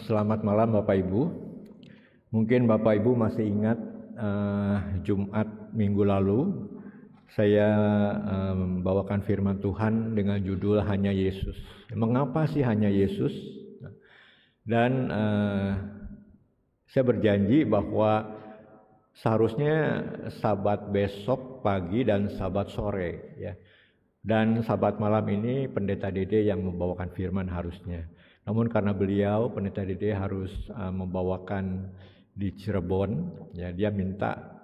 Selamat malam Bapak Ibu. Mungkin Bapak Ibu masih ingat Jumat minggu lalu saya membawakan firman Tuhan dengan judul Hanya Yesus. Mengapa sih hanya Yesus? Dan saya berjanji bahwa seharusnya Sabat besok pagi dan Sabat sore ya. Dan Sabat malam ini Pendeta Dede yang membawakan firman harusnya. Namun karena beliau, Pendeta Dede harus membawakan di Cirebon, ya dia minta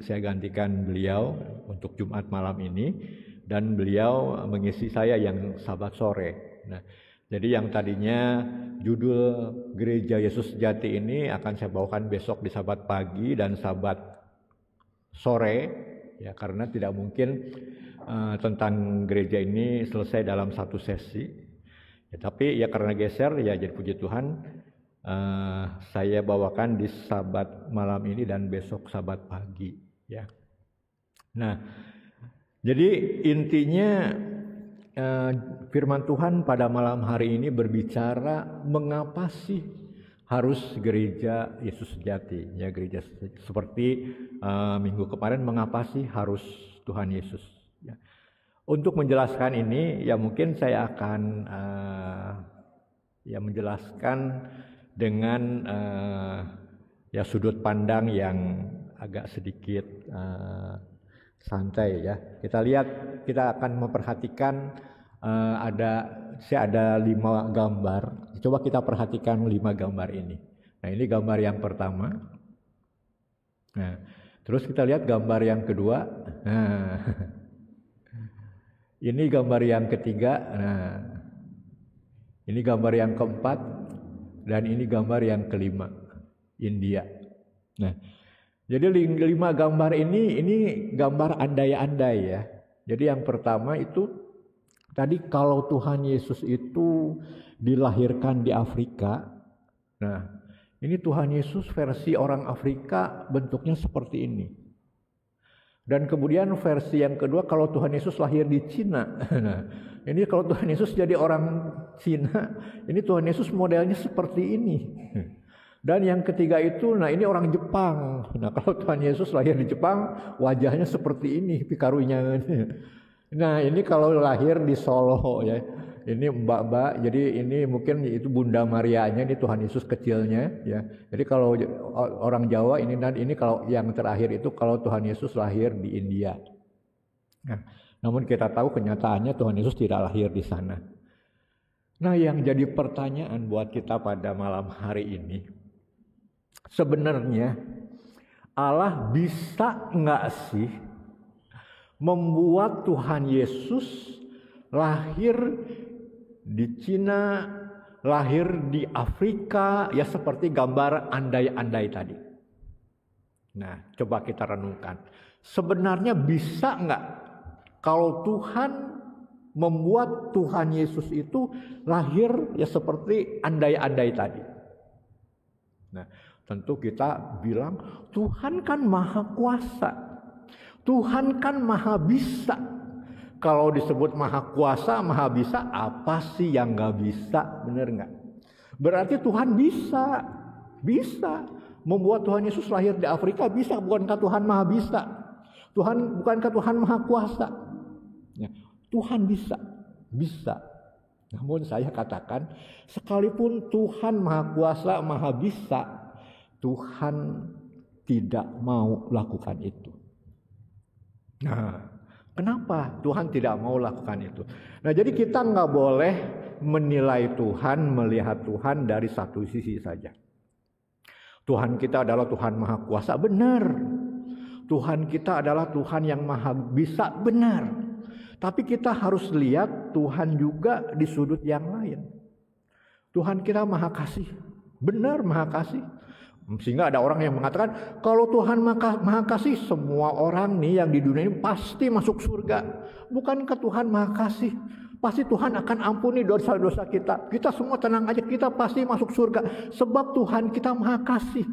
saya gantikan beliau untuk Jumat malam ini, dan beliau mengisi saya yang Sabat sore. Nah, jadi yang tadinya judul Gereja Yesus Sejati ini akan saya bawakan besok di Sabat pagi dan Sabat sore, ya karena tidak mungkin tentang gereja ini selesai dalam satu sesi. Ya, tapi ya karena geser ya jadi puji Tuhan saya bawakan di Sabat malam ini dan besok Sabat pagi ya. Nah, jadi intinya firman Tuhan pada malam hari ini berbicara mengapa sih harus gereja Yesus Sejati ya, gereja seperti minggu kemarin mengapa sih harus Tuhan Yesus ya. Untuk menjelaskan ini, ya mungkin saya akan menjelaskan dengan ya sudut pandang yang agak sedikit santai ya. Kita lihat, kita akan memperhatikan saya ada 5 gambar. Coba kita perhatikan 5 gambar ini. Nah, ini gambar yang pertama. Nah, terus kita lihat gambar yang kedua. Nah, ini gambar yang ketiga, nah ini gambar yang keempat, dan ini gambar yang kelima, India. Nah, jadi 5 gambar ini gambar andai-andai ya. Jadi yang pertama itu, tadi kalau Tuhan Yesus itu dilahirkan di Afrika, nah ini Tuhan Yesus versi orang Afrika bentuknya seperti ini. Dan kemudian versi yang kedua, kalau Tuhan Yesus lahir di Cina. Nah, ini kalau Tuhan Yesus jadi orang Cina, ini Tuhan Yesus modelnya seperti ini. Dan yang ketiga itu, nah ini orang Jepang. Nah, kalau Tuhan Yesus lahir di Jepang, wajahnya seperti ini, pikarunya. Nah, ini kalau lahir di Solo ya. Ini mbak-mbak, jadi ini mungkin itu Bunda Marianya, ini Tuhan Yesus kecilnya ya. Jadi kalau orang Jawa ini, dan ini kalau yang terakhir itu kalau Tuhan Yesus lahir di India. Nah, namun kita tahu kenyataannya Tuhan Yesus tidak lahir di sana. Nah, yang jadi pertanyaan buat kita pada malam hari ini, sebenarnya Allah bisa nggak sih membuat Tuhan Yesus lahir di Cina, lahir di Afrika, ya seperti gambar andai-andai tadi. Nah, coba kita renungkan. Sebenarnya bisa nggak kalau Tuhan membuat Tuhan Yesus itu lahir ya seperti andai-andai tadi? Nah, tentu kita bilang Tuhan kan maha kuasa. Tuhan kan maha bisa. Kalau disebut maha kuasa, maha bisa, apa sih yang gak bisa? Bener gak? Berarti Tuhan bisa membuat Tuhan Yesus lahir di Afrika, bisa. Bukankah Tuhan maha bisa? Bukankah Tuhan maha kuasa? Ya, Tuhan bisa. Namun saya katakan, sekalipun Tuhan maha kuasa, maha bisa, Tuhan tidak mau lakukan itu. Nah, kenapa Tuhan tidak mau lakukan itu? Nah, jadi kita nggak boleh menilai Tuhan, melihat Tuhan dari satu sisi saja. Tuhan kita adalah Tuhan maha kuasa, benar. Tuhan kita adalah Tuhan yang maha bisa, benar. Tapi kita harus lihat Tuhan juga di sudut yang lain. Tuhan kita maha kasih, benar maha kasih. Sehingga ada orang yang mengatakan kalau Tuhan maha kasih, semua orang nih yang di dunia ini pasti masuk surga. Bukankah Tuhan maha kasih? Pasti Tuhan akan ampuni dosa-dosa kita. Kita semua tenang aja, kita pasti masuk surga. Sebab Tuhan kita maha kasih.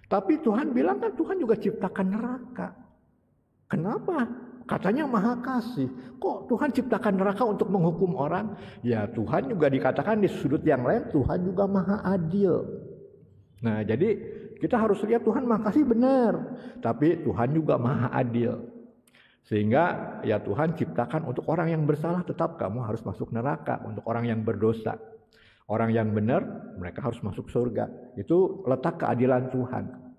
Tapi Tuhan bilang kan Tuhan juga ciptakan neraka. Kenapa? katanya maha kasih. Kok Tuhan ciptakan neraka untuk menghukum orang? Ya Tuhan juga dikatakan di sudut yang lain, Tuhan juga maha adil. Nah jadi kita harus lihat Tuhan maha kasih benar, tapi Tuhan juga maha adil. Sehingga ya Tuhan ciptakan untuk orang yang bersalah tetap kamu harus masuk neraka. Untuk orang yang berdosa, orang yang benar mereka harus masuk surga. Itu letak keadilan Tuhan.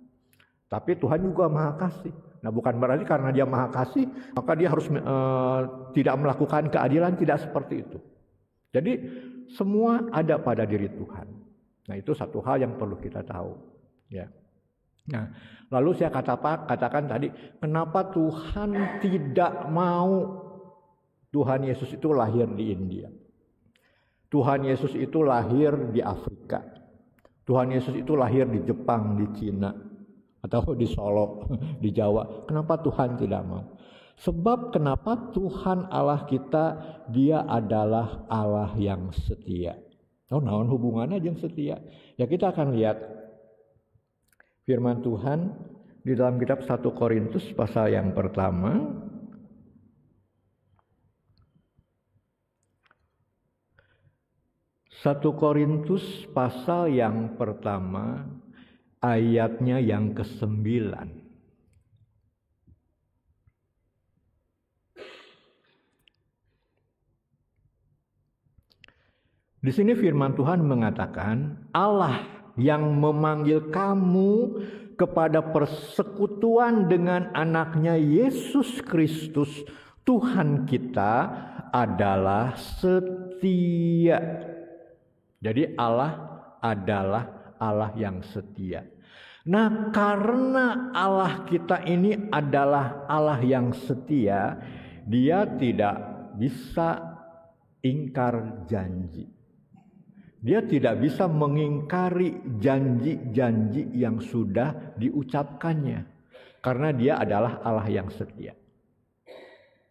Tapi Tuhan juga maha kasih. Nah bukan berarti karena dia maha kasih maka dia harus tidak melakukan keadilan, tidak seperti itu. Jadi semua ada pada diri Tuhan. Nah itu satu hal yang perlu kita tahu. Ya. Nah lalu saya katakan tadi, kenapa Tuhan tidak mau Tuhan Yesus itu lahir di India? Tuhan Yesus itu lahir di Afrika. Tuhan Yesus itu lahir di Jepang, di Cina, atau di Solo, di Jawa. Kenapa Tuhan tidak mau? Sebab kenapa Tuhan Allah kita, dia adalah Allah yang setia. Oh, naon hubungannya yang setia? Ya kita akan lihat firman Tuhan di dalam kitab 1 Korintus pasal yang pertama. 1 Korintus pasal yang pertama ayatnya yang ke-9. Di sini firman Tuhan mengatakan, Allah yang memanggil kamu kepada persekutuan dengan anaknya Yesus Kristus Tuhan kita adalah setia. Jadi Allah adalah Allah yang setia. Nah, karena Allah kita ini adalah Allah yang setia, dia tidak bisa ingkar janji. Dia tidak bisa mengingkari janji-janji yang sudah diucapkannya. Karena dia adalah Allah yang setia.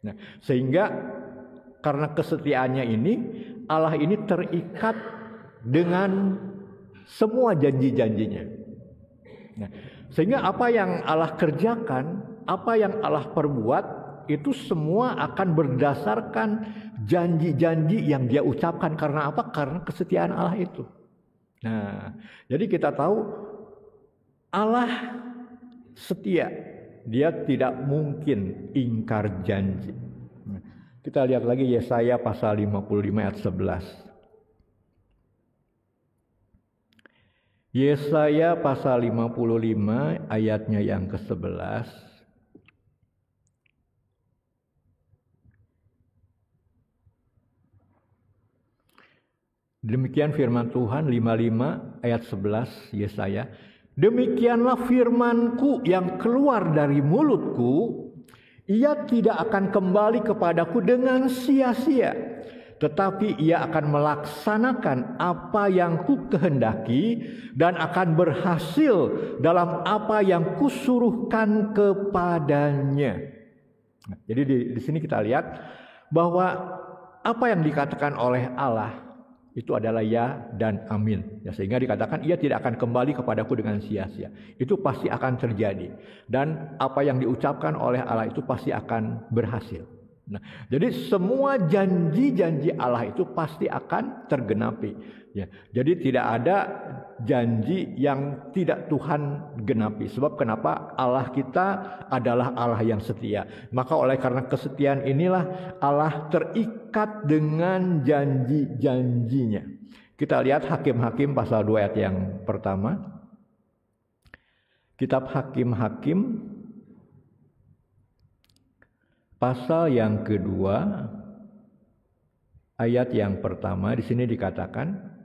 Nah, sehingga karena kesetiaannya ini, Allah ini terikat dengan semua janji-janjinya. Nah, sehingga apa yang Allah kerjakan, apa yang Allah perbuat, itu semua akan berdasarkan janji-janji yang dia ucapkan. Karena apa? Karena kesetiaan Allah itu. Nah, jadi kita tahu Allah setia. Dia tidak mungkin ingkar janji. Nah, kita lihat lagi Yesaya pasal 55 ayat 11. Yesaya pasal 55 ayatnya yang ke-11. Demikian firman Tuhan 55 ayat 11 Yesaya. Demikianlah firmanku yang keluar dari mulutku, ia tidak akan kembali kepadaku dengan sia-sia, tetapi ia akan melaksanakan apa yang ku kehendaki dan akan berhasil dalam apa yang kusuruhkan kepadanya. Nah, jadi di sini kita lihat bahwa apa yang dikatakan oleh Allah itu adalah ya dan amin. Ya, sehingga dikatakan ia tidak akan kembali kepadaku dengan sia-sia. Itu pasti akan terjadi. Dan apa yang diucapkan oleh Allah itu pasti akan berhasil. Nah, jadi semua janji-janji Allah itu pasti akan tergenapi. Ya, jadi tidak ada janji yang tidak Tuhan genapi. Sebab kenapa? Allah kita adalah Allah yang setia. Maka oleh karena kesetiaan inilah Allah terikat dengan janji-janjinya. Kita lihat Hakim-Hakim pasal 2 ayat yang pertama. Kitab Hakim-Hakim pasal yang kedua, ayat yang pertama, di sini dikatakan,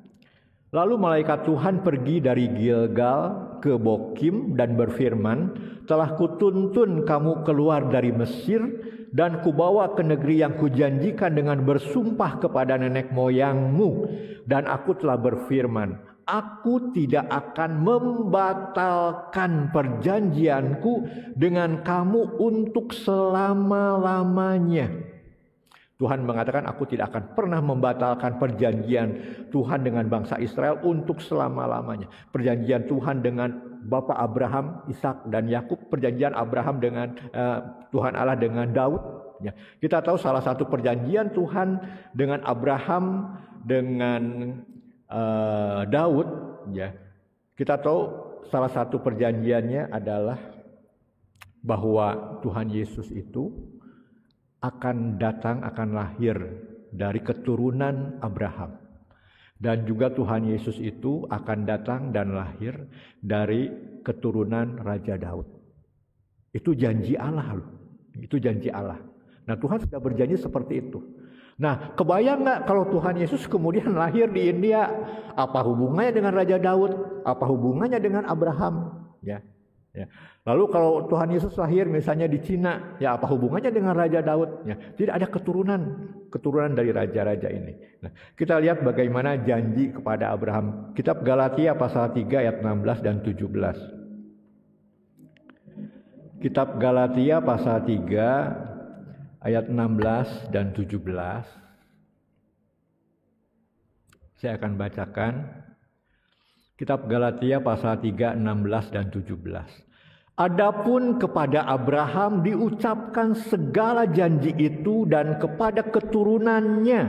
lalu malaikat Tuhan pergi dari Gilgal ke Bokim dan berfirman, telah kutuntun kamu keluar dari Mesir dan kubawa ke negeri yang kujanjikan dengan bersumpah kepada nenek moyangmu. Dan aku telah berfirman, aku tidak akan membatalkan perjanjianku dengan kamu untuk selama-lamanya. Tuhan mengatakan aku tidak akan pernah membatalkan perjanjian Tuhan dengan bangsa Israel untuk selama-lamanya. Perjanjian Tuhan dengan Bapak Abraham, Ishak dan Yakub, perjanjian Abraham dengan Tuhan Allah dengan Daud, Ya, kita tahu salah satu perjanjian Tuhan dengan Abraham, dengan Daud, ya, kita tahu salah satu perjanjiannya adalah bahwa Tuhan Yesus itu akan datang, akan lahir dari keturunan Abraham. Dan juga Tuhan Yesus itu akan datang dan lahir dari keturunan Raja Daud. Itu janji Allah loh. Itu janji Allah. Nah, Tuhan sudah berjanji seperti itu. Nah, kebayang nggak kalau Tuhan Yesus kemudian lahir di India? Apa hubungannya dengan Raja Daud? Apa hubungannya dengan Abraham? Ya. Lalu kalau Tuhan Yesus lahir misalnya di Cina, ya apa hubungannya dengan Raja Daud? Ya, tidak ada keturunan dari raja-raja ini. Nah, kita lihat bagaimana janji kepada Abraham. Kitab Galatia pasal 3 ayat 16 dan 17. Kitab Galatia pasal 3 ayat 16 dan 17. Saya akan bacakan. Kitab Galatia pasal 3, 16 dan 17. Adapun kepada Abraham diucapkan segala janji itu dan kepada keturunannya,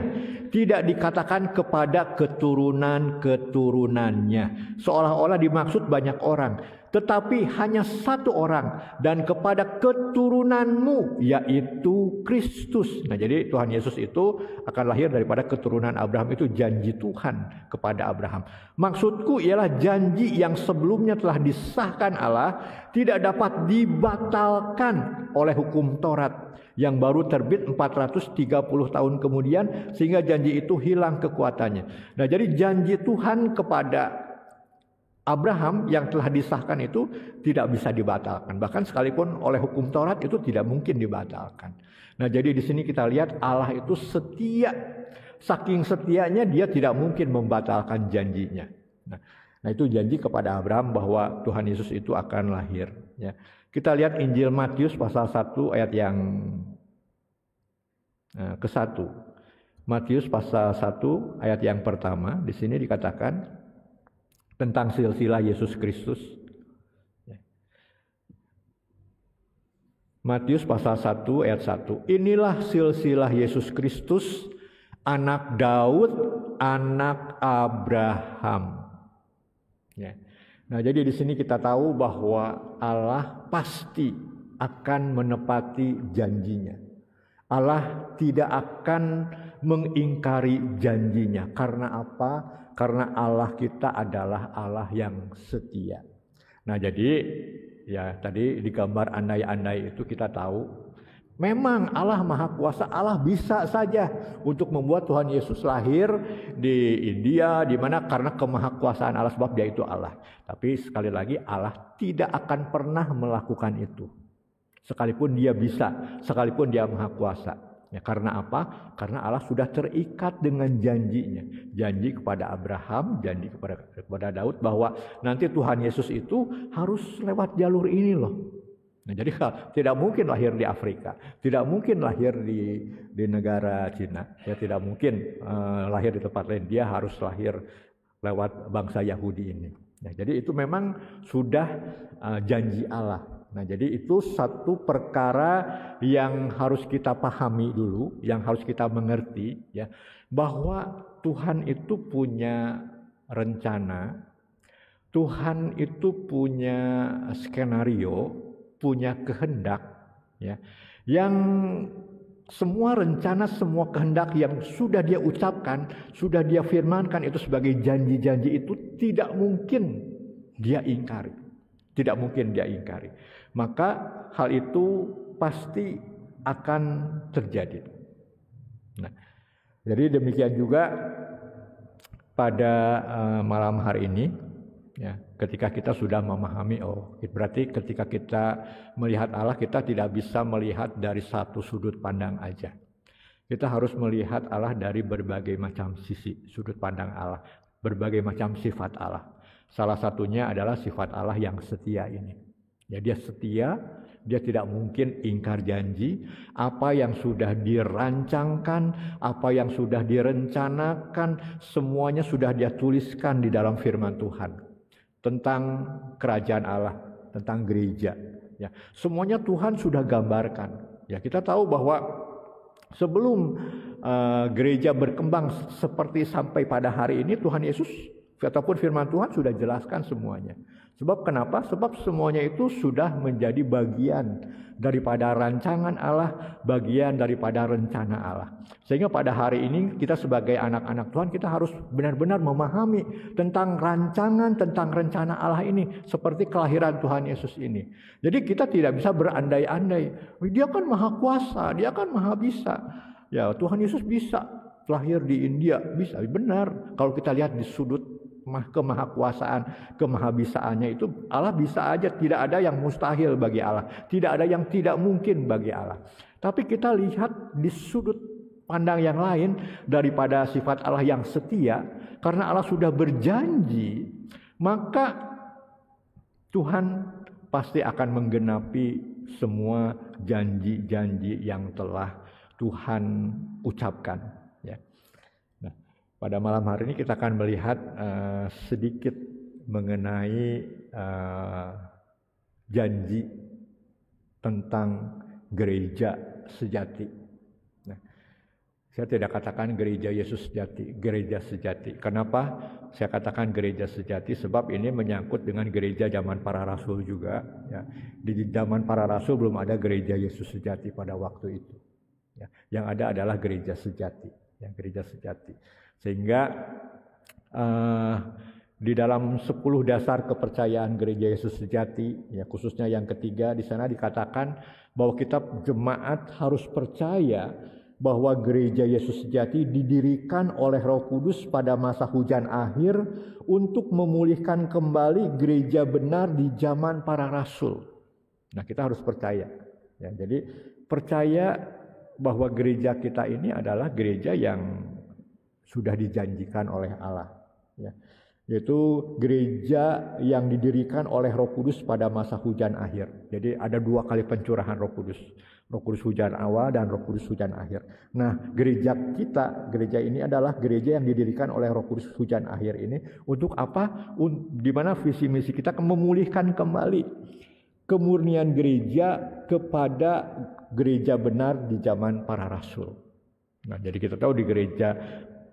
tidak dikatakan kepada keturunan-keturunannya. Seolah-olah dimaksud banyak orang, tetapi hanya satu orang, dan kepada keturunanmu, yaitu Kristus. Nah, jadi Tuhan Yesus itu akan lahir daripada keturunan Abraham, itu janji Tuhan kepada Abraham. Maksudku ialah janji yang sebelumnya telah disahkan Allah tidak dapat dibatalkan oleh hukum Taurat yang baru terbit 430 tahun kemudian, sehingga janji itu hilang kekuatannya. Nah, jadi janji Tuhan kepada Abraham yang telah disahkan itu tidak bisa dibatalkan. Bahkan sekalipun oleh hukum Taurat itu tidak mungkin dibatalkan. Nah, jadi di sini kita lihat Allah itu setia. Saking setianya dia tidak mungkin membatalkan janjinya. Nah, itu janji kepada Abraham bahwa Tuhan Yesus itu akan lahir. Ya. Kita lihat Injil Matius pasal 1 ayat yang ke-1. Matius pasal 1 ayat yang pertama. Di sini dikatakan tentang silsilah Yesus Kristus. Matius pasal 1 ayat 1. Inilah silsilah Yesus Kristus, anak Daud, anak Abraham. Ya. Nah, jadi di sini kita tahu bahwa Allah pasti akan menepati janjinya. Allah tidak akan mengingkari janjinya. Karena apa? Karena Allah kita adalah Allah yang setia. Nah, jadi ya tadi di gambar andai-andai itu kita tahu memang Allah Maha Kuasa, Allah bisa saja untuk membuat Tuhan Yesus lahir di India, di mana karena kemahakuasaan Allah, sebab dia itu Allah. Tapi sekali lagi Allah tidak akan pernah melakukan itu. Sekalipun dia bisa, sekalipun dia Maha Kuasa. Ya, karena apa? Karena Allah sudah terikat dengan janjinya. Janji kepada Abraham, janji kepada Daud bahwa nanti Tuhan Yesus itu harus lewat jalur ini loh. Nah, jadi tidak mungkin lahir di Afrika, tidak mungkin lahir di negara Cina, ya tidak mungkin lahir di tempat lain. Dia harus lahir lewat bangsa Yahudi ini. Nah, jadi itu memang sudah janji Allah. Nah, jadi itu satu perkara yang harus kita pahami dulu, yang harus kita mengerti, ya, bahwa Tuhan itu punya rencana, Tuhan itu punya skenario, punya kehendak, ya, yang semua rencana, semua kehendak yang sudah dia ucapkan, sudah dia firmankan itu sebagai janji-janji itu tidak mungkin dia ingkari, tidak mungkin dia ingkari. Maka hal itu pasti akan terjadi. Nah, jadi demikian juga pada malam hari ini. Ya, ketika kita sudah memahami, berarti ketika kita melihat Allah, kita tidak bisa melihat dari satu sudut pandang aja. Kita harus melihat Allah dari berbagai macam sisi, sudut pandang Allah, berbagai macam sifat Allah. Salah satunya adalah sifat Allah yang setia ini. Ya, dia setia, dia tidak mungkin ingkar janji. Apa yang sudah dirancangkan, apa yang sudah direncanakan, semuanya sudah dia tuliskan di dalam firman Tuhan. Tentang kerajaan Allah, tentang gereja, ya, semuanya Tuhan sudah gambarkan. Ya, kita tahu bahwa sebelum gereja berkembang seperti sampai pada hari ini, Tuhan Yesus ataupun firman Tuhan sudah jelaskan semuanya. Sebab kenapa? Sebab semuanya itu sudah menjadi bagian daripada rancangan Allah, bagian daripada rencana Allah. Sehingga pada hari ini kita sebagai anak-anak Tuhan, kita harus benar-benar memahami tentang rancangan, tentang rencana Allah ini, seperti kelahiran Tuhan Yesus ini. Jadi kita tidak bisa berandai-andai, dia kan maha kuasa, dia kan maha bisa. Ya, Tuhan Yesus bisa lahir di India, bisa, benar. Kalau kita lihat di sudut kemahakuasaan, kemahabisaannya itu, Allah bisa aja, tidak ada yang mustahil bagi Allah, tidak ada yang tidak mungkin bagi Allah. Tapi kita lihat di sudut pandang yang lain daripada sifat Allah yang setia, karena Allah sudah berjanji, maka Tuhan pasti akan menggenapi semua janji-janji yang telah Tuhan ucapkan. Ya. Nah, pada malam hari ini kita akan melihat sedikit mengenai janji tentang gereja sejati. Nah, saya tidak katakan gereja Yesus sejati, gereja sejati. Kenapa saya katakan gereja sejati? Sebab ini menyangkut dengan gereja zaman para rasul juga. Ya. Di zaman para rasul belum ada gereja Yesus sejati pada waktu itu. Ya. Yang ada adalah gereja sejati, ya, gereja sejati. Sehingga di dalam 10 dasar kepercayaan gereja Yesus sejati, ya, khususnya yang ketiga, di sana dikatakan bahwa kita jemaat harus percaya bahwa gereja Yesus sejati didirikan oleh Roh Kudus pada masa hujan akhir untuk memulihkan kembali gereja benar di zaman para rasul. Nah, kita harus percaya. Ya, jadi percaya bahwa gereja kita ini adalah gereja yang sudah dijanjikan oleh Allah, ya. Yaitu gereja yang didirikan oleh Roh Kudus pada masa hujan akhir. Jadi ada 2 kali pencurahan Roh Kudus. Roh Kudus hujan awal dan Roh Kudus hujan akhir. Nah, gereja kita, gereja ini adalah gereja yang didirikan oleh Roh Kudus hujan akhir ini untuk apa? Di mana visi misi kita memulihkan kembali kemurnian gereja kepada gereja benar di zaman para rasul. Nah, jadi kita tahu di gereja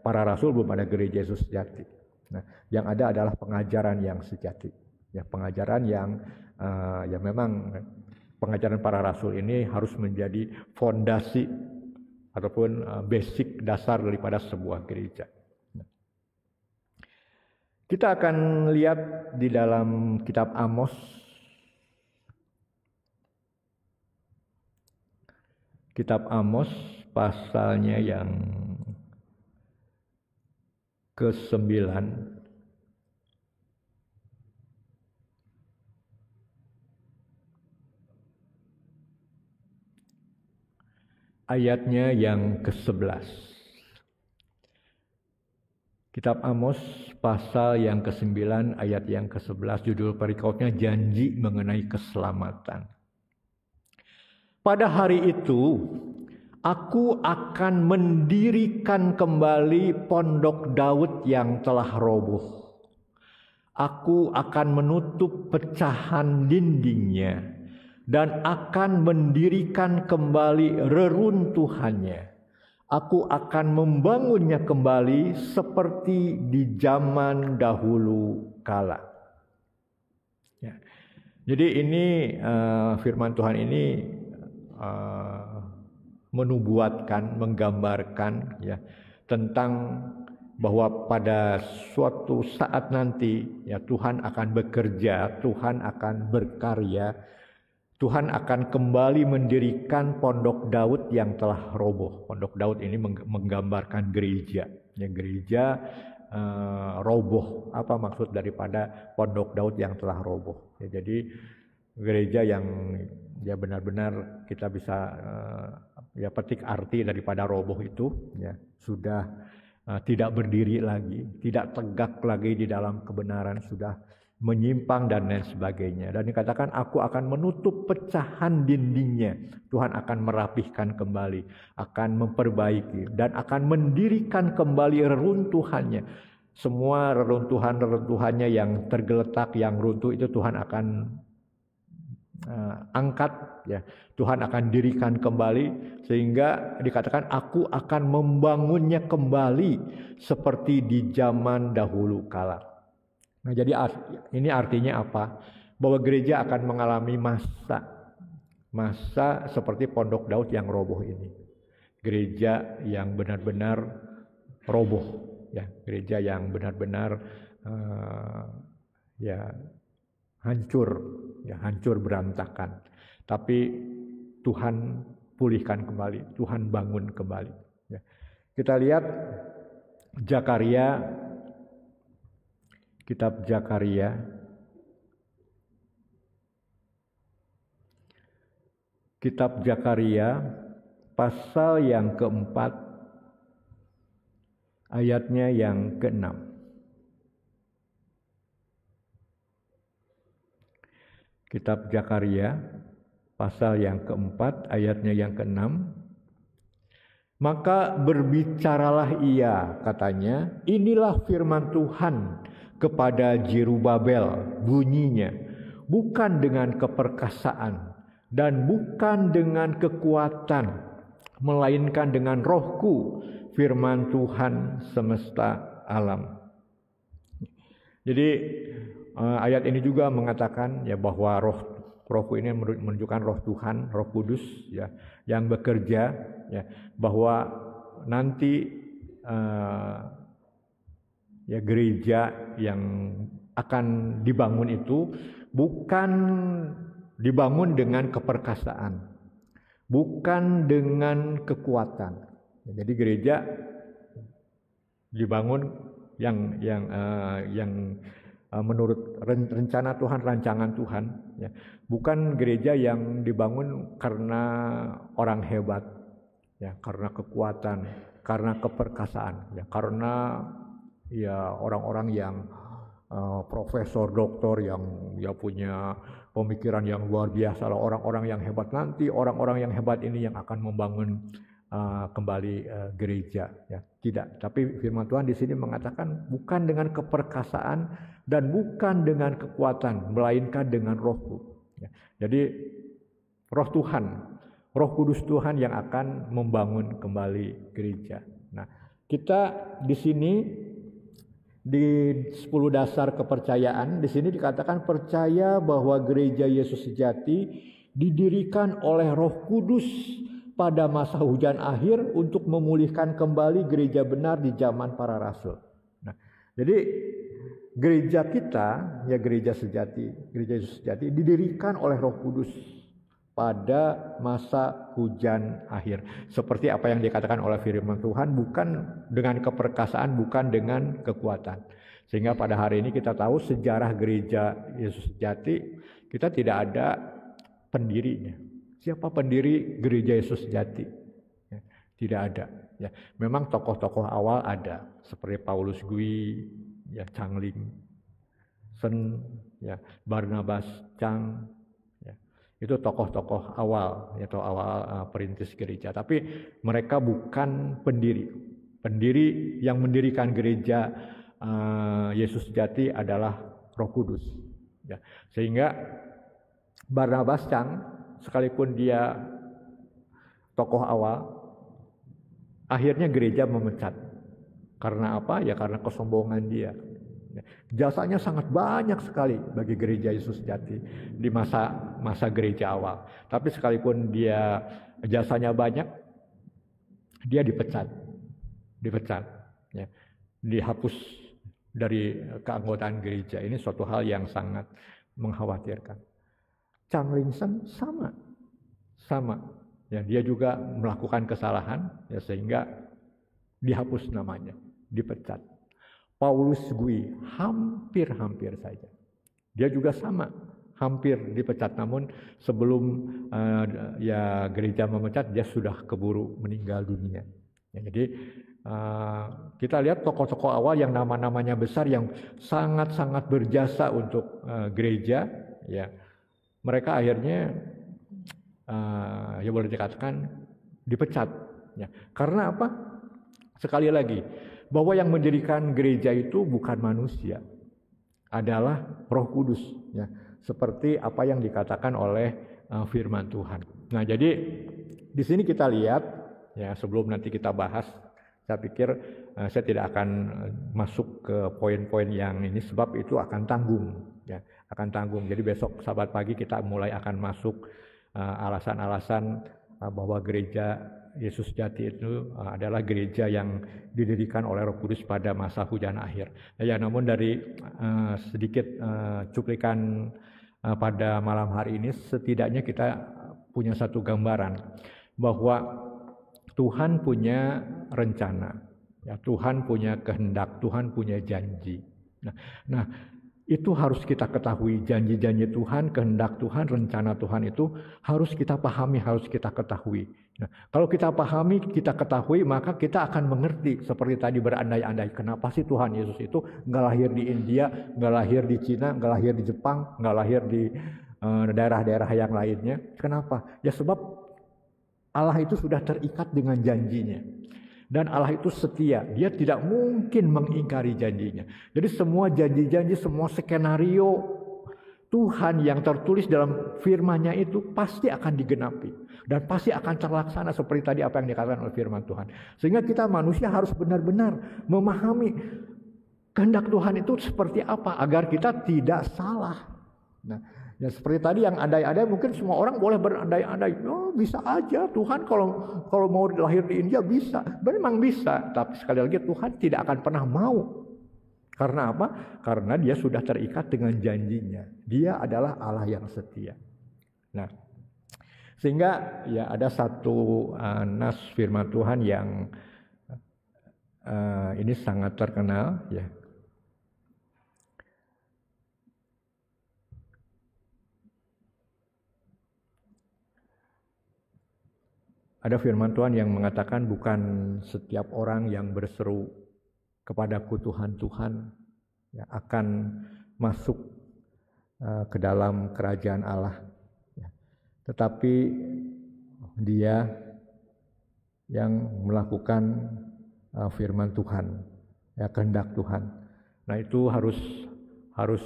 para rasul belum ada gereja Yesus sejati. Nah, yang ada adalah pengajaran yang sejati. Ya, pengajaran yang ya memang pengajaran para rasul ini harus menjadi fondasi ataupun basic dasar daripada sebuah gereja. Nah, kita akan lihat di dalam kitab Amos pasalnya yang ke-9 ayatnya yang ke-11. Kitab Amos pasal yang ke-9 ayat yang ke-11, judul perikopnya janji mengenai keselamatan. Pada hari itu aku akan mendirikan kembali pondok Daud yang telah roboh. Aku akan menutup pecahan dindingnya dan akan mendirikan kembali reruntuhannya. Aku akan membangunnya kembali seperti di zaman dahulu kala. Ya. Jadi ini firman Tuhan ini menubuatkan, menggambarkan, ya, tentang bahwa pada suatu saat nanti, ya, Tuhan akan bekerja, Tuhan akan berkarya, Tuhan akan kembali mendirikan pondok Daud yang telah roboh. Pondok Daud ini menggambarkan gereja, ya, gereja roboh. Apa maksud daripada pondok Daud yang telah roboh? Ya, jadi gereja yang ya benar-benar kita bisa ya petik arti daripada roboh itu, ya, sudah tidak berdiri lagi, tidak tegak lagi di dalam kebenaran, sudah menyimpang dan lain sebagainya. Dan dikatakan aku akan menutup pecahan dindingnya. Tuhan akan merapihkan kembali, akan memperbaiki dan akan mendirikan kembali reruntuhannya. Semua reruntuhannya yang tergeletak, yang runtuh itu Tuhan akan angkat, ya Tuhan akan dirikan kembali, sehingga dikatakan aku akan membangunnya kembali seperti di zaman dahulu kala. Nah, jadi ini artinya apa? Bahwa gereja akan mengalami masa seperti Pondok Daud yang roboh ini. Gereja yang benar-benar roboh, ya, gereja yang benar-benar hancur berantakan. Tapi Tuhan pulihkan kembali, Tuhan bangun kembali. Ya. Kita lihat kitab Zakaria pasal yang keempat, ayatnya yang ke-6. Kitab Zakaria pasal yang keempat, ayatnya yang ke-6. Maka berbicaralah ia, katanya, inilah firman Tuhan kepada Zerubabel, bunyinya, bukan dengan keperkasaan dan bukan dengan kekuatan, melainkan dengan rohku, firman Tuhan semesta alam. Jadi ayat ini juga mengatakan ya bahwa rohku ini menunjukkan roh Tuhan, Roh Kudus, ya, yang bekerja, ya, bahwa nanti ya gereja yang akan dibangun itu bukan dibangun dengan keperkasaan, bukan dengan kekuatan. Jadi gereja dibangun yang menurut rencana Tuhan, rancangan Tuhan, ya. Bukan gereja yang dibangun karena orang hebat, ya, karena kekuatan, karena keperkasaan, ya, karena ya orang-orang yang profesor, doktor yang ya punya pemikiran yang luar biasa, orang-orang yang hebat. Nanti orang-orang yang hebat ini yang akan membangun kembali gereja, ya. Tidak, tapi firman Tuhan di sini mengatakan bukan dengan keperkasaan dan bukan dengan kekuatan, melainkan dengan rohku, ya. Jadi roh Tuhan, Roh Kudus Tuhan yang akan membangun kembali gereja. Nah, kita di sini di 10 dasar kepercayaan, di sini dikatakan percaya bahwa gereja Yesus sejati didirikan oleh Roh Kudus pada masa hujan akhir untuk memulihkan kembali gereja benar di zaman para rasul. Nah, jadi gereja kita, ya gereja Yesus sejati didirikan oleh Roh Kudus pada masa hujan akhir. Seperti apa yang dikatakan oleh firman Tuhan, bukan dengan keperkasaan, bukan dengan kekuatan. Sehingga pada hari ini kita tahu sejarah gereja Yesus sejati, kita tidak ada pendirinya. Siapa pendiri gereja Yesus sejati? Ya, tidak ada. Ya, memang tokoh-tokoh awal ada, seperti Paulus Gui, ya, Changling Sen, ya, Barnabas Chang, ya. Itu tokoh-tokoh awal, atau awal perintis gereja. Tapi mereka bukan pendiri. Pendiri yang mendirikan gereja Yesus sejati adalah Roh Kudus. Ya. Sehingga Barnabas Chang, sekalipun dia tokoh awal, akhirnya gereja memecat. Karena apa? Ya karena kesombongan dia. Jasanya sangat banyak sekali bagi gereja Yesus sejati di masa gereja awal. Tapi sekalipun dia jasanya banyak, dia dipecat, ya, dihapus dari keanggotaan gereja. Ini suatu hal yang sangat mengkhawatirkan. Changling Sen sama, ya, dia juga melakukan kesalahan, ya, sehingga dihapus namanya, dipecat. Paulus Gui hampir saja, dia juga sama, hampir dipecat. Namun sebelum ya gereja memecat, dia sudah keburu meninggal dunia. Ya, jadi kita lihat tokoh-tokoh awal yang nama-namanya besar, yang sangat-sangat berjasa untuk gereja, ya. Mereka akhirnya ya boleh dikatakan dipecat, ya. Karena apa? Sekali lagi, bahwa yang mendirikan gereja itu bukan manusia, adalah Roh Kudus, ya. seperti apa yang dikatakan oleh firman Tuhan. Nah, jadi di sini kita lihat ya, sebelum nanti kita bahas, saya pikir saya tidak akan masuk ke poin-poin yang ini sebab itu akan tanggung ya, akan tanggung. Jadi besok Sabat pagi kita mulai akan masuk alasan-alasan bahwa gereja Yesus Jati itu adalah gereja yang didirikan oleh Roh Kudus pada masa hujan akhir. Ya, namun dari sedikit cuplikan pada malam hari ini, setidaknya kita punya satu gambaran bahwa Tuhan punya rencana, ya, Tuhan punya kehendak, Tuhan punya janji. Nah, itu harus kita ketahui, janji-janji Tuhan, kehendak Tuhan, rencana Tuhan itu harus kita pahami, harus kita ketahui. Nah, kalau kita pahami, kita ketahui, maka kita akan mengerti. Seperti tadi berandai-andai, kenapa sih Tuhan Yesus itu nggak lahir di India, nggak lahir di Cina, nggak lahir di Jepang, nggak lahir di daerah-daerah yang lainnya. Kenapa? Ya sebab Allah itu sudah terikat dengan janjinya. Dan Allah itu setia, dia tidak mungkin mengingkari janjinya. Jadi semua janji-janji, semua skenario Tuhan yang tertulis dalam firman-Nya itu pasti akan digenapi. Dan pasti akan terlaksana seperti tadi apa yang dikatakan oleh firman Tuhan. Sehingga kita manusia harus benar-benar memahami kehendak Tuhan itu seperti apa agar kita tidak salah. Nah, ya seperti tadi yang andai-andai, mungkin semua orang boleh berandai-andai. Oh, bisa aja Tuhan kalau mau lahir di India bisa. Memang bisa, tapi sekali lagi Tuhan tidak akan pernah mau. Karena apa? Karena dia sudah terikat dengan janjinya. Dia adalah Allah yang setia. Nah, sehingga ya ada satu nas firman Tuhan yang ini sangat terkenal ya. Ada firman Tuhan yang mengatakan bukan setiap orang yang berseru kepadaku Tuhan, Tuhan ya, akan masuk ke dalam kerajaan Allah. Ya. Tetapi dia yang melakukan firman Tuhan, ya, kehendak Tuhan. Nah, itu harus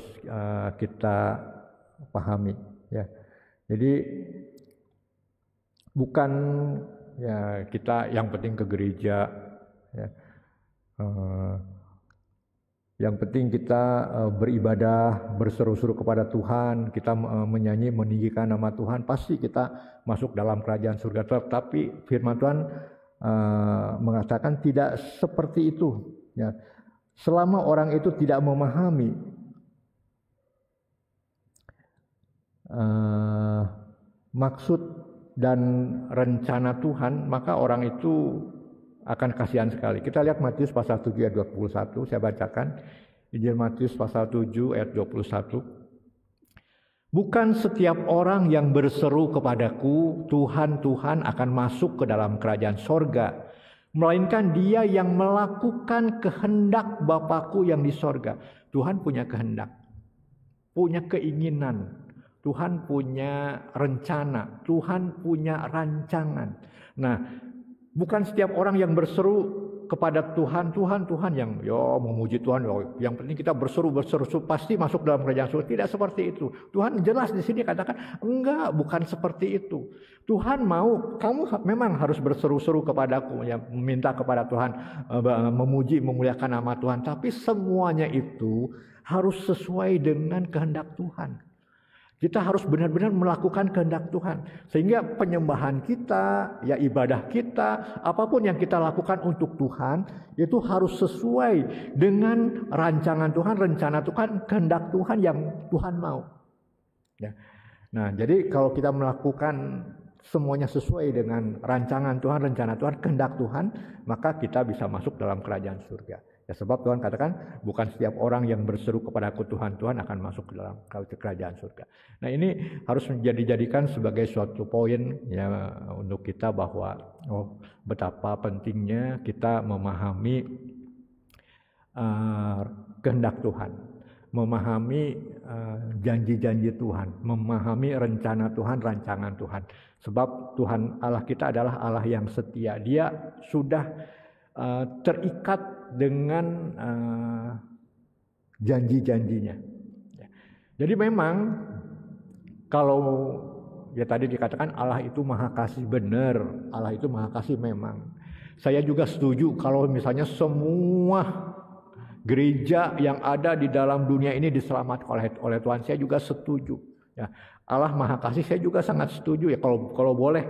kita pahami. Ya. Jadi bukan ya kita yang penting ke gereja, ya. Yang penting kita beribadah, berseru-seru kepada Tuhan, kita menyanyi, meninggikan nama Tuhan, pasti kita masuk dalam kerajaan surga. Tetapi firman Tuhan mengatakan tidak seperti itu. Ya. Selama orang itu tidak memahami maksud dan rencana Tuhan, maka orang itu akan kasihan sekali. Kita lihat Matius pasal 7 ayat 21, saya bacakan. Injil Matius pasal 7 ayat 21. Bukan setiap orang yang berseru kepadaku, Tuhan, Tuhan, akan masuk ke dalam kerajaan sorga, melainkan dia yang melakukan kehendak Bapakku yang di sorga. Tuhan punya kehendak, punya keinginan, Tuhan punya rencana, Tuhan punya rancangan. Nah, bukan setiap orang yang berseru kepada Tuhan, Tuhan, Tuhan yang memuji Tuhan, yang penting kita berseru pasti masuk dalam kerajaan surga. Tidak seperti itu. Tuhan jelas di sini katakan, enggak, bukan seperti itu. Tuhan mau kamu memang harus berseru-seru kepadaku, ya, meminta kepada Tuhan, memuji, memuliakan nama Tuhan, tapi semuanya itu harus sesuai dengan kehendak Tuhan. Kita harus benar-benar melakukan kehendak Tuhan. Sehingga penyembahan kita, ya ibadah kita, apapun yang kita lakukan untuk Tuhan, itu harus sesuai dengan rancangan Tuhan, rencana Tuhan, kehendak Tuhan yang Tuhan mau. Ya. Nah, jadi kalau kita melakukan semuanya sesuai dengan rancangan Tuhan, rencana Tuhan, kehendak Tuhan, maka kita bisa masuk dalam kerajaan surga. Ya, sebab Tuhan katakan bukan setiap orang yang berseru kepadaku Tuhan, Tuhan akan masuk ke dalam kerajaan surga. Nah, ini harus dijadikan sebagai suatu poin ya untuk kita bahwa betapa pentingnya kita memahami kehendak Tuhan, memahami janji-janji Tuhan, memahami rencana Tuhan, rancangan Tuhan. Sebab Tuhan Allah kita adalah Allah yang setia. Dia sudah terikat dengan janji-janjinya. Jadi memang Kalau ya tadi dikatakan Allah itu maha kasih, benar, Allah itu maha kasih memang. Saya juga setuju kalau misalnya semua gereja yang ada di dalam dunia ini diselamatkan oleh Tuhan, saya juga setuju. Ya, Allah maha kasih, saya juga sangat setuju ya kalau boleh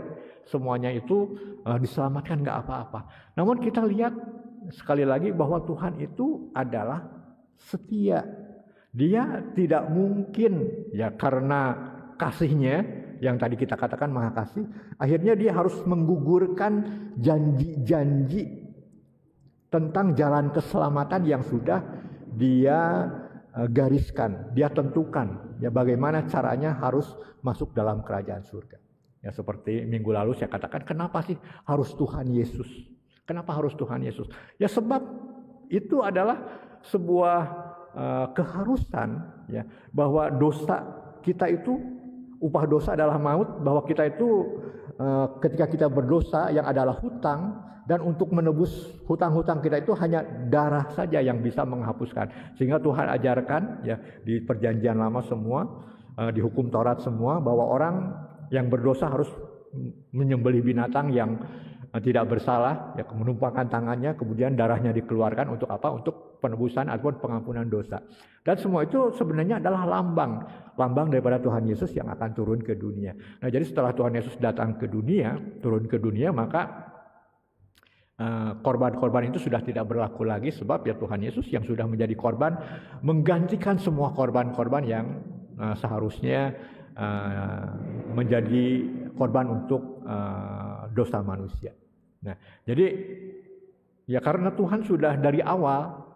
semuanya itu diselamatkan, nggak apa-apa. Namun kita lihat sekali lagi bahwa Tuhan itu adalah setia. Dia tidak mungkin ya karena kasihnya yang tadi kita katakan maha kasih, akhirnya dia harus menggugurkan janji-janji tentang jalan keselamatan yang sudah dia gariskan, dia tentukan ya bagaimana caranya harus masuk dalam kerajaan surga. Ya seperti minggu lalu saya katakan, kenapa sih harus Tuhan Yesus? Kenapa harus Tuhan Yesus? Ya sebab itu adalah sebuah keharusan ya bahwa dosa kita itu, upah dosa adalah maut, bahwa kita itu ketika kita berdosa yang adalah hutang, dan untuk menebus hutang-hutang kita itu hanya darah saja yang bisa menghapuskan. Sehingga Tuhan ajarkan ya di perjanjian lama semua, di hukum Taurat semua, bahwa orang yang berdosa harus menyembelih binatang yang tidak bersalah, ya menumpangkan tangannya, kemudian darahnya dikeluarkan untuk apa? Untuk penebusan ataupun pengampunan dosa. Dan semua itu sebenarnya adalah lambang daripada Tuhan Yesus yang akan turun ke dunia. Nah, jadi setelah Tuhan Yesus datang ke dunia, turun ke dunia, maka korban-korban itu sudah tidak berlaku lagi, sebab ya Tuhan Yesus yang sudah menjadi korban menggantikan semua korban-korban yang seharusnya menjadi korban untuk dosa manusia. Nah, jadi ya karena Tuhan sudah dari awal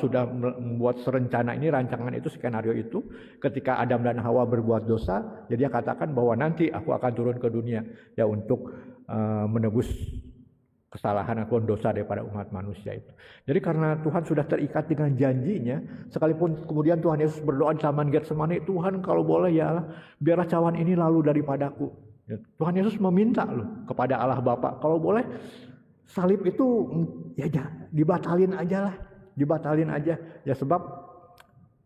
sudah membuat rencana ini, rancangan itu, skenario itu, ketika Adam dan Hawa berbuat dosa, jadi dia katakan bahwa nanti aku akan turun ke dunia ya untuk menebus kesalahan atau dosa daripada umat manusia itu. Jadi karena Tuhan sudah terikat dengan janjinya, sekalipun kemudian Tuhan Yesus berdoa di Taman Getsemani, Tuhan kalau boleh ya Allah, biarlah cawan ini lalu daripadaku. Ya, Tuhan Yesus meminta loh kepada Allah Bapa, kalau boleh salib itu ya dibatalin aja lah, dibatalin aja. Ya sebab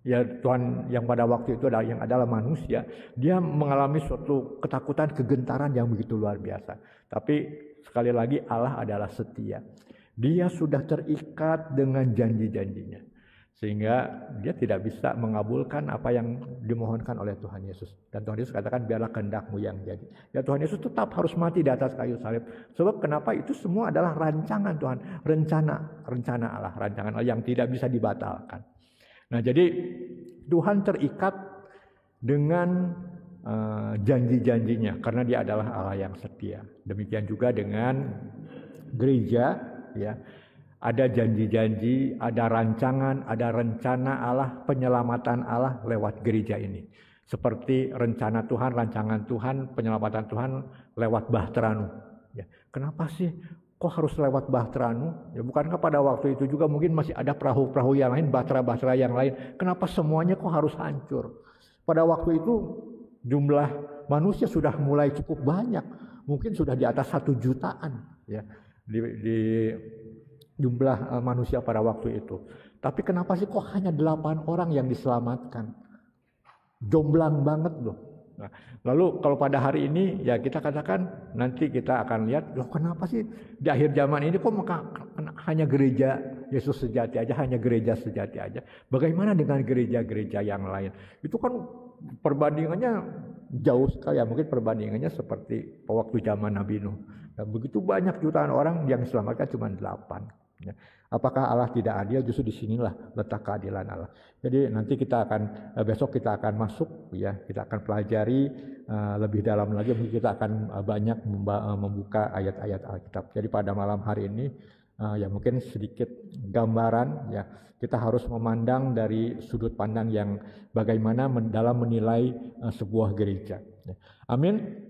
ya Tuhan yang pada waktu itu adalah manusia, dia mengalami suatu ketakutan, kegentaran yang begitu luar biasa. Tapi sekali lagi Allah adalah setia. Dia sudah terikat dengan janji-janjinya. Sehingga dia tidak bisa mengabulkan apa yang dimohonkan oleh Tuhan Yesus. Dan Tuhan Yesus katakan biarlah kehendak-Mu yang jadi. Ya Tuhan Yesus tetap harus mati di atas kayu salib. Sebab kenapa? Itu semua adalah rancangan Tuhan. Rencana Allah. Rancangan Allah yang tidak bisa dibatalkan. Nah jadi Tuhan terikat dengan janji-janjinya karena dia adalah Allah yang setia. Demikian juga dengan gereja ya. Ada janji-janji, ada rancangan, ada rencana Allah, penyelamatan Allah lewat gereja ini. Seperti rencana Tuhan, rancangan Tuhan, penyelamatan Tuhan lewat Bahteranu. Ya, kenapa sih kok harus lewat Bahteranu? Ya bukankah pada waktu itu juga mungkin masih ada perahu-perahu yang lain, bahtera-bahtera yang lain. Kenapa semuanya kok harus hancur? Pada waktu itu jumlah manusia sudah mulai cukup banyak, mungkin sudah di atas 1 jutaan ya di jumlah manusia pada waktu itu. Tapi kenapa sih kok hanya 8 orang yang diselamatkan? Jomblang banget loh. Nah, lalu kalau pada hari ini ya kita katakan nanti kita akan lihat loh kenapa sih di akhir zaman ini kok hanya gereja Yesus sejati aja, hanya gereja sejati aja. Bagaimana dengan gereja-gereja yang lain? Itu kan perbandingannya jauh sekali ya, mungkin perbandingannya seperti waktu zaman Nabi Nuh. Nah, begitu banyak jutaan orang yang diselamatkan cuma 8. Ya. Apakah Allah tidak adil? Justru disinilah letak keadilan Allah. Jadi nanti kita akan besok kita akan masuk ya, kita akan pelajari lebih dalam lagi. Mungkin kita akan banyak membuka ayat-ayat Alkitab. Jadi pada malam hari ini ya mungkin sedikit gambaran ya, kita harus memandang dari sudut pandang yang bagaimana dalam menilai sebuah gereja. Amin.